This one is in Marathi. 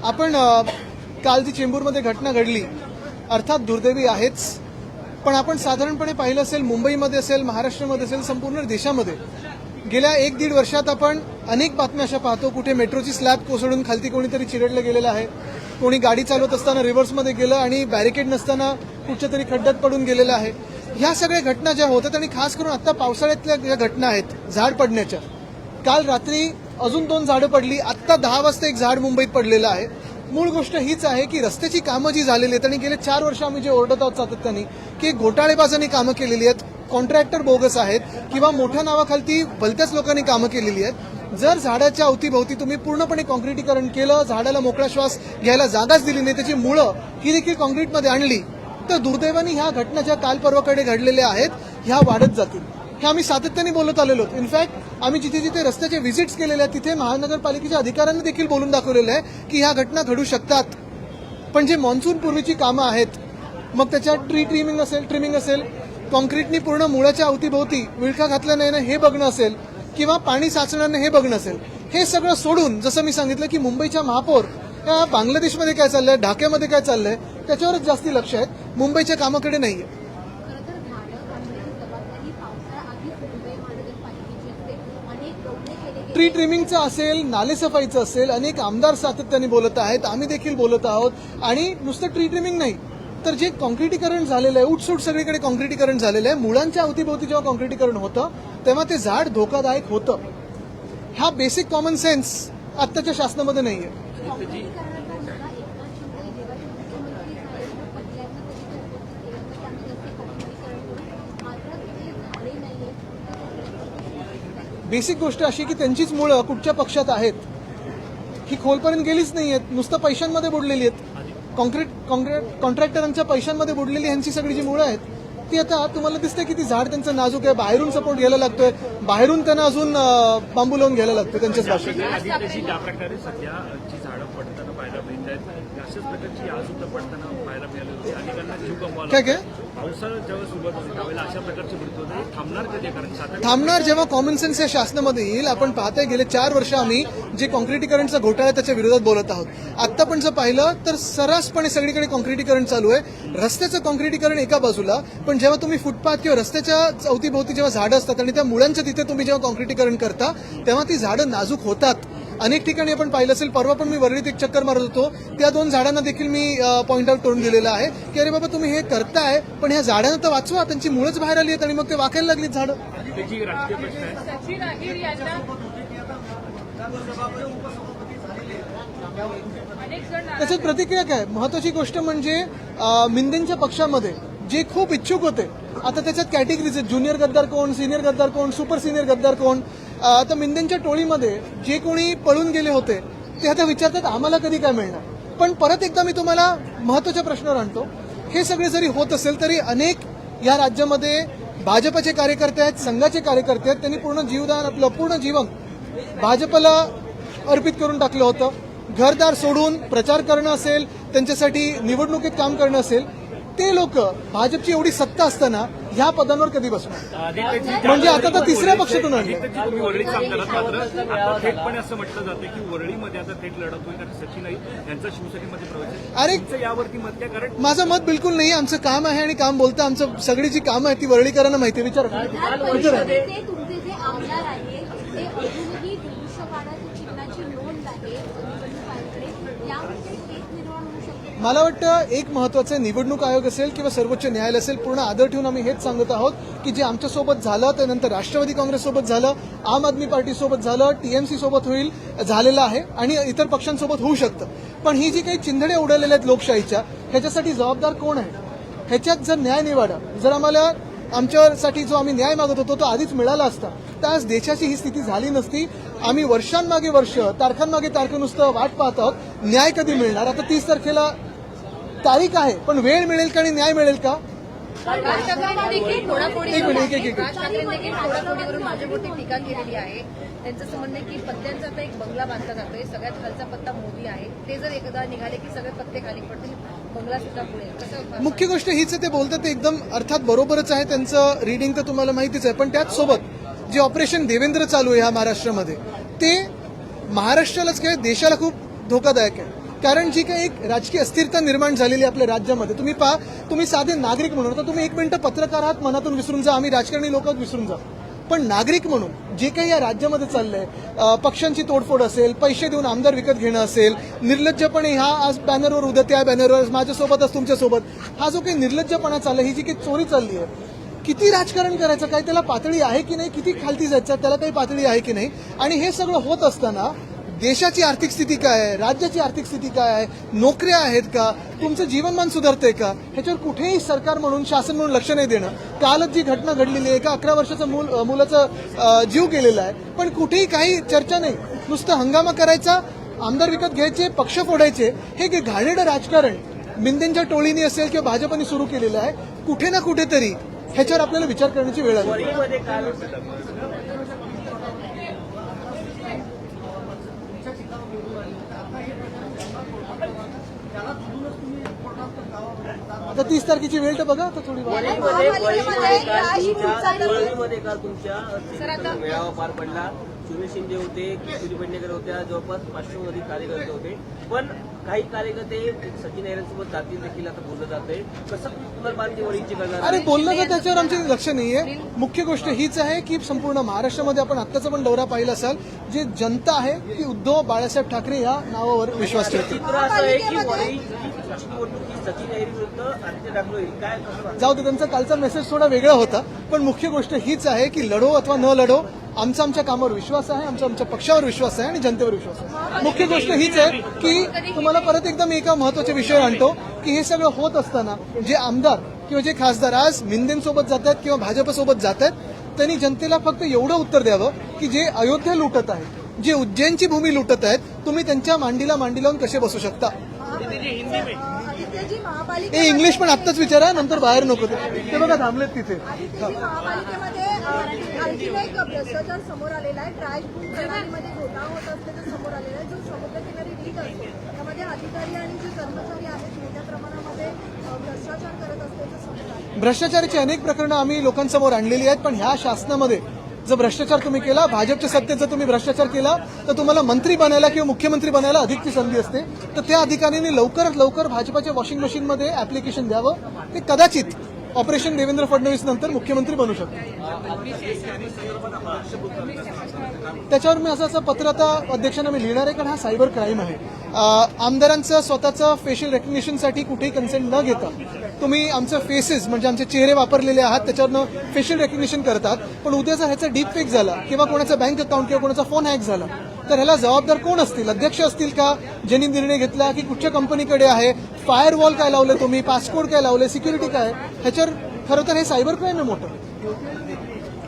आपण काल जी चेंबूरमध्ये घटना घडली अर्थात दुर्दैवी आहेच, पण आपण साधारणपणे पाहिलं असेल मुंबईमध्ये असेल, महाराष्ट्रामध्ये असेल, संपूर्ण देशामध्ये गेल्या 1-1.5 वर्षात आपण अनेक बातम्या अशा पाहतो, कुठे मेट्रोची स्लॅब कोसळून खालती कोणीतरी चिरडलं गेलेलं आहे, कोणी गाडी चालवत असताना रिव्हर्समध्ये गेलं आणि बॅरिकेड नसताना कुठच्या तरी खड्ड्यात पडून गेलेलं आहे. ह्या सगळ्या घटना ज्या होतात आणि खास करून आता पावसाळ्यातल्या ज्या घटना आहेत झाड पडण्याच्या, काल रात्री अजून 2 झाडं पडली, आत्ता 10 वाजता एक झाड मुंबईत पडलेलं आहे. मूळ गोष्ट हीच आहे की रस्त्याची कामं जी झालेली आहेत आणि गेले 4 वर्ष आम्ही जे ओरडत आहोत सातत्याने की घोटाळेबाजांनी कामं केलेली आहेत, कॉन्ट्रॅक्टर बोगस आहेत किंवा मोठ्या नावाखालती भलत्याच लोकांनी कामं केलेली आहेत. जर झाडाच्या अवतीभोवती तुम्ही पूर्णपणे कॉन्क्रिटीकरण केलं, झाडाला मोकळा श्वास घ्यायला जागाच दिली नाही, त्याची मुळं ही देखील कॉन्क्रीटमध्ये आणली, तर दुर्दैवाने ह्या घटना ज्या काल परवाकडे घडलेल्या आहेत ह्या वाढत जातील. हे आम्ही सातत्याने बोलत आलेलो आहोत. इनफॅक्ट आम्ही जिथे जिथे रस्त्याचे व्हिजिट्स केलेले आहेत तिथे महानगरपालिकेच्या अधिकाऱ्यांनी देखील बोलून दाखवलेलं आहे की ह्या घटना घडू शकतात. पण जे मान्सून पूर्वीची कामं आहेत, मग त्याच्यात ट्रिमिंग असेल, कॉन्क्रीटनी पूर्ण मुळाच्या अवतीभोवती विळखा घातल्या नाही ना हे बघणं असेल, किंवा पाणी साचणार नाही हे बघणं असेल, हे सगळं सोडून जसं मी सांगितलं की मुंबईच्या महापौर त्या बांगलादेशमध्ये काय चाललंय, ढाक्यामध्ये काय चाललंय त्याच्यावरच जास्ती लक्ष आहे, मुंबईच्या कामाकडे नाहीये. ट्री ट्रिमिंगचं असेल, नालेसफाईचं असेल, अनेक आमदार सातत्याने बोलत आहेत, आम्ही देखील बोलत आहोत. आणि नुसतं ट्री ट्रिमिंग नाही तर जे कॉन्क्रिटीकरण झालेलं आहे, उठसूट सगळीकडे कॉन्क्रिटीकरण झालेलं आहे, मुळांच्या अवतीभोवती जेव्हा कॉन्क्रिटीकरण होतं तेव्हा ते झाड धोकादायक होतं. हा बेसिक कॉमन सेन्स आत्ताच्या शासनामध्ये नाहीये. बेसिक गोष्ट अशी की त्यांचीच मुळं कुठच्या पक्षात आहेत ही खोलपर्यंत गेलीच नाहीयेत, नुसतं पैशांमध्ये बुडलेली आहेत. कॉन्ट्रॅक्टरांच्या पैशांमध्ये बुडलेली ह्यांची सगळी जी मुळं आहेत ती आता तुम्हाला दिसते की ती झाड त्यांचं नाजूक आहे, बाहेरून सपोर्ट घ्यायला लागतोय, बाहेरून त्यांना अजून बांबू लावून घ्यायला लागतं त्यांच्याच भाषेत. ज्या प्रकारे सध्या जी झाडं पडताना पाहायला मिळत आहेत अशाच प्रकारची आज सुद्धा पडताना पाहायला मिळाली होती. अनेकांना जीव गमवायला काय पावसाळा जेव्हा सुरुवात होती त्यावेळेला अशा प्रकारचे मृत्यू होते. थांबणार कधी? कारण थांबणार जेव्हा कॉमन सेन्स या शासनामध्ये येईल. आपण पाहताय गेले 4 वर्ष आम्ही जे कॉन्क्रिटीकरणचा घोटाळा त्याच्या विरोधात बोलत आहोत. आता पण जर पाहिलं तर सर्रासपणे सगळीकडे कॉन्क्रिटीकरण चालू आहे. रस्त्याचं कॉन्क्रिटीकरण एका बाजूला, पण जेव्हा तुम्ही फुटपाथ किंवा रस्त्याच्या अवतीभोवती जेव्हा झाडं असतात आणि त्या मुळांच्या तिथे तुम्ही जेव्हा कॉन्क्रिटीकरण करता तेव्हा ती झाडं नाजूक होतात. अनेक ठिकाणी आपण पाहिलं असेल, परवा पण मी वरळीत एक चक्कर मारत होतो, त्या 2 झाडांना देखील मी पॉईंट आउट करून दिलेलं आहे की अरे बाबा तुम्ही हे करताय पण ह्या झाडांना तर वाचवा, त्यांची मुळंच बाहेर आली आहेत आणि मग ते वाकायला लागलीत झाडं. त्याच्यात प्रतिक्रिया काय? महत्वाची गोष्ट म्हणजे मिंदेंच्या पक्षामध्ये जे खूप इच्छुक होते, आता त्याच्यात कॅटेगरीज आहेत, ज्युनियर गद्दार कोण, सिनियर गद्दार कोण, सुपर सिनियर गद्दार कोण. आता मिंदेंच्या टोळीमध्ये जे कोणी पळून गेले होते ते आता विचारतात आम्हाला कधी काय मिळणार. पण परत एकदा मी तुम्हाला महत्वाच्या प्रश्नावर आणतो, हे सगळे जरी होत असेल तरी अनेक या राज्यामध्ये भाजपचे कार्यकर्ते आहेत, संघाचे कार्यकर्ते आहेत, त्यांनी पूर्ण जीवदान आपलं पूर्ण जीवन भाजपला अर्पित करून टाकलं होतं. घरदार सोडून प्रचार करणं असेल, त्यांच्यासाठी निवडणुकीत काम करणं असेल, ते लोक भाजपची एवढी सत्ता असताना ह्या पदांवर कधी बसणार? म्हणजे आता तर तिसऱ्या पक्षातून आणलं. थेटपणे असं म्हटलं जातं की वरळीमध्ये आता थेट लढत होईल कारण सचिन यांचा शिवसेनेमध्ये प्रवेश. अरे यावरती मत काय? कारण माझं मत बिलकुल नाही. आमचं काम आहे आणि काम बोलतं. आमचं सगळी जी कामं आहेत ती वरळीकरांना माहिती आहे. विचार मला वाटतं एक महत्वाचं निवडणूक आयोग असेल किंवा सर्वोच्च न्यायालय असेल, पूर्ण आदर ठेवून आम्ही हेच सांगत आहोत की जे आमच्यासोबत झालं त्यानंतर राष्ट्रवादी काँग्रेससोबत झालं, आम आदमी पार्टीसोबत झालं, टीएमसी सोबत झालेलं आहे आणि इतर पक्षांसोबत होऊ शकतं. पण ही जी काही चिंधडे उडवलेल्या आहेत लोकशाहीच्या, ह्याच्यासाठी जबाबदार कोण आहे? ह्याच्यात जर न्याय निवाडा, जर आम्हाला आमच्यासाठी जो आम्ही न्याय मागत होतो तो आधीच मिळाला असता तर आज देशाची ही स्थिती झाली नसती. आम्ही वर्षांमागे वर्ष, तारखांमागे तारखं नुसतं वाट पाहत आहोत. न्याय कधी मिळणार? आता 30 तारखेला तारीख आहे, पण वेळ मिळेल का आणि न्याय मिळेल का? माझ्यावरती टीका केलेली आहे. त्यांचं असं म्हणणं की पत्त्यांचा आता एक बंगला बांधला जातोय, सगळ्यात खालचा पत्ता मोदी आहे, ते जर एकदा निघाले की सगळे पत्ते खाली पडतील, बंगला सुद्धा पुढे. कसं? मुख्य गोष्ट हीच आहे, ते बोलतात ते एकदम अर्थात बरोबरच आहे, त्यांचं रिडिंग तर तुम्हाला माहितीच आहे. पण त्याचसोबत जे ऑपरेशन देवेंद्र चालू आहे ह्या महाराष्ट्रामध्ये, ते महाराष्ट्रालाच काय देशाला खूप धोकादायक आहे. कारण जी काही एक राजकीय अस्थिरता निर्माण झालेली आहे आपल्या राज्यामध्ये, तुम्ही पहा, तुम्ही साधे नागरिक म्हणून, आता तुम्ही 1 मिनिटं पत्रकार आहात, मनातून विसरून जा, आम्ही राजकारणी लोक विसरून जा, पण नागरिक म्हणून जे काही या राज्यामध्ये चाललंय, पक्षांची तोडफोड असेल, पैसे देऊन आमदार विकत घेणं असेल, निर्लज्जपणे ह्या आज बॅनरवर उद्या त्या बॅनरवर माझ्यासोबतच तुमच्यासोबत, हा जो काही निर्लज्जपणा चाललाय, ही जी काही चोरी चालली आहे, किती राजकारण करायचं, काय त्याला पातळी आहे की नाही, किती खालती जायचं त्याला काही पातळी आहे की नाही. आणि हे सगळं होत असताना देशाची आर्थिक स्थिती काय आहे, राज्याची आर्थिक स्थिती काय आहे, नोकऱ्या आहेत का, तुमचं जीवनमान सुधारतंय का, ह्याच्यावर कुठेही सरकार म्हणून, शासन म्हणून लक्ष नाही देणं. कालच जी घटना घडलेली आहे, एका 11 वर्षाचं मुलाचा जीव गेलेला आहे, पण कुठेही काही चर्चा नाही, नुसतं हंगामा करायचा, आमदार विकत घ्यायचे, पक्ष फोडायचे, हे घाणेरडं राजकारण मिंदेंच्या टोळीने असेल किंवा भाजपने सुरू केलेलं आहे. कुठे ना कुठेतरी ह्याच्यावर आपल्याला विचार करण्याची वेळ आली. आता 30 तारखेची वेळ तर बघा, आता थोडी मेळावा पार पडला. सुनील शिंदे होते, किशोरी पेडणेकर होत्या, जवळपास 500 अधिक कार्यकर्ते होते, पण काही कार्यकर्ते सचिन अहिरेंसोबत जातील देखील आता बोललं जातंय. कसं पुनर्बांधणी वळीची करणार? अरे बोललं तर त्याच्यावर आमचे लक्ष नाहीये. मुख्य गोष्ट हीच आहे की संपूर्ण महाराष्ट्रामध्ये आपण आत्ताचा पण दौरा पाहिला असाल, जे जनता आहे ती उद्धव बाळासाहेब ठाकरे या नावावर विश्वास ठेवते. चित्र असं आहे की वरळीची निवडणूक ही सचिन अहिरे विरुद्ध आदित्य ठाकरे होईल. काय कसं जाऊ दे, त्यांचा कालचा मेसेज थोडा वेगळा होता, पण मुख्य गोष्ट हीच आहे की लढो अथवा न लढो, आमच्या कामावर विश्वास आहे, आमच्या पक्षावर विश्वास आहे आणि जनतेवर विश्वास आहे. मुख्य गोष्ट हीच आहे की तुम्हाला परत एकदा मी एका महत्वाच्या विषयावर आणतो की हे सगळं होत असताना जे आमदार किंवा जे खासदार आज मिंदेंसोबत जात आहेत किंवा भाजपसोबत जात आहेत, त्यांनी जनतेला फक्त एवढं उत्तर द्यावं की जे अयोध्या लुटत आहेत, जे उज्जैनची भूमी लुटत आहेत, तुम्ही त्यांच्या मांडीला मांडी लावून कसे बसू शकता. हे इंग्लिश पण आत्ताच विचारा, नंतर बाहेर नको. ते बघा थांबलेत तिथे. महापालिकेमध्ये आणखीन एक भ्रष्टाचार समोर आलेला आहे. ट्रॅश प्रणालीमध्ये घोटाळा होत असल्याचं समोर आलेला आहे. जो समुद्रकिनारी लीक असतो त्यामध्ये अधिकारी आणि जे कर्मचारी आहेत मोठ्या प्रमाणामध्ये भ्रष्टाचार करत असल्याचं समोर आलं. भ्रष्टाचाराची अनेक प्रकरणं आम्ही लोकांसमोर आणलेली आहेत, पण ह्या शासनामध्ये जर भ्रष्टाचार तुम्ही केला, भाजपच्या सत्तेत जर तुम्ही भ्रष्टाचार केला, तर तुम्हाला मंत्री बनायला किंवा मुख्यमंत्री बनायला अधिकची संधी असते. तर त्या अधिकाऱ्यांनी लवकरात लवकर भाजपाच्या वॉशिंग मशीनमध्ये ऍप्लिकेशन द्यावं. ते कदाचित ऑपरेशन देवेंद्र फडणवीस नंतर मुख्यमंत्री बनू शकतात. त्याच्यावर मी असं पत्र आता अध्यक्षांना मी लिहिणार आहे, कारण हा सायबर क्राईम आहे. आमदारांचं स्वतःचं फेशियल रेकग्निशनसाठी कुठेही कन्सेंट न घेता तुम्ही आमचं फेसेस म्हणजे आमचे चेहरे वापरलेले आहात, त्याच्यावरनं फेशियल रेकग्निशन करतात. पण उद्या जर ह्याचा डीप फेक झाला किंवा कोणाचा बँक अकाउंट किंवा कोणाचा फोन हॅक झाला, तर ह्याला जबाबदार कोण असतील? अध्यक्ष असतील का, ज्यांनी निर्णय घेतला, की कुठच्या कंपनीकडे आहे, फायरवॉल काय लावले तुम्ही, पासकोड काय लावले, सिक्युरिटी काय, ह्याच्यावर खरं तर हे सायबर क्राईम आहे मोठं.